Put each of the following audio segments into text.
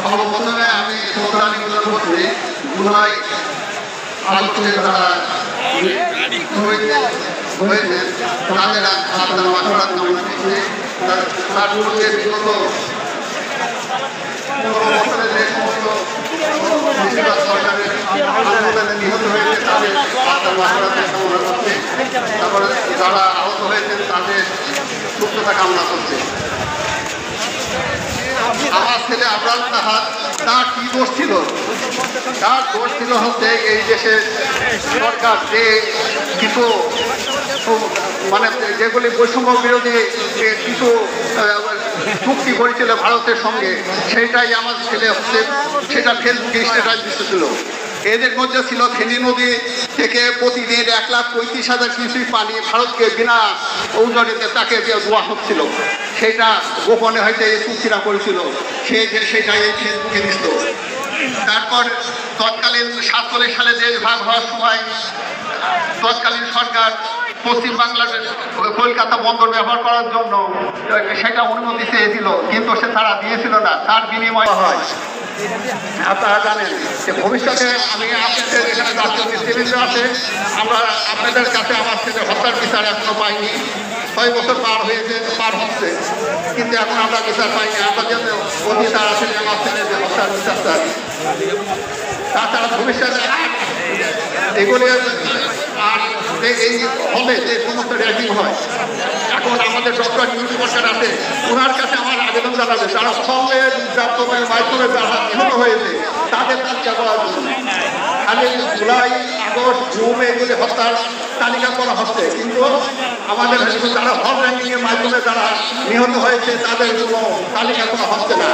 সর্বপ্রথমে আমি শ্রদ্ধা নিবেদন করছি গুনাই আলোচনের দ্বারা হয়েছেন তাদের আপনার মাথার কামনা করছে তার পূর্বে বিগত সরকারের আন্দোলনে নিহত হয়েছে তাদের আপনার মাথার কামনা করছে। তারপরে যারা আহত হয়েছেন তাদের সুস্থতা কামনা করছে। আমার ছেলে আবরার তাহার তার কি দোষ ছিল? তার দোষ ছিল হচ্ছে এই দেশের সরকার যে কিছু মানে যেগুলি বৈষম্য বিরোধী কিছু চুক্তি করেছিল ভারতের সঙ্গে, সেটাই আমার ছেলে হচ্ছে সেটা ফেসবুকে স্ট্যাটাস দিতেছিল। এদের মধ্যে ছিল ফেনী নদী থেকে প্রতিদিন 1,35,000 কিউসেক পানি ভারতকে বিনা ঔষধিতে তাকে দেওয়া হচ্ছিল। সেটা গোপনে হয়তো এই চুক্তিটা করেছিল, সেটাই এই ফেসবুকে দিত। তারপর তৎকালীন 47 সালে দেশ ভাগ হওয়ার সময় তৎকালীন সরকার পশ্চিম বাংলার কলকাতা বন্দর ব্যবহার করার জন্য সেটা অনুমতি চেয়েছিল, কিন্তু সে তারা দিয়েছিল না। তার বিনিময় হয় আপনারা জানেন যে ভবিষ্যতে আমি আপনাদের এখানে জাতীয় নেতৃবৃন্দ আছে, আমরা আপনাদের কাছে আমার ছেলে হত্যার বিচার এখনো পাইনি। 6 বছর পার হচ্ছে, কিন্তু এখন আমরা বিচার পাইনি। আমরা যেন অধিকার আছে আমার ছেলে যে হত্যার বিচার চাই। তাছাড়া ভবিষ্যতে এগুলি আর এই হলে যে সমস্ত র্যাগিং হয়, এখন আমাদের ডক্টর ইউনিট সরকার আছে, ওনার কাছে আমার আবেদন জানাবে যারা ফলে নির্যাতনের মাধ্যমে যারা নিহত হয়েছে তাদের তালিকা করার জন্য। খালি জুলাই, আগস্ট, জুন এগুলি হত্যার তালিকা করা হচ্ছে, কিন্তু আমাদের যারা হল র্যাঙ্কিংয়ের মাধ্যমে যারা নিহত হয়েছে তাদের কোনো তালিকা করা হচ্ছে না।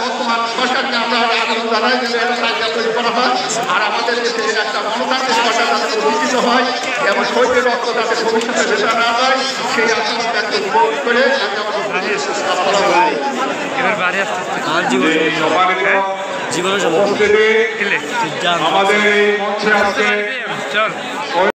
বর্তমান সরকারকে আমরা আবেদন জানাই যে তালিকা তৈরি করা হয়, আর আমাদের দেশে একটা গণতান্ত্রিক সরকার যাতে প্রতিষ্ঠিত হয় এবং শহীদের রক্ত যাতে ভবিষ্যতে ভেসে না যায় সেই আশাবাদ ব্যক্ত করে জীবনে আমাদের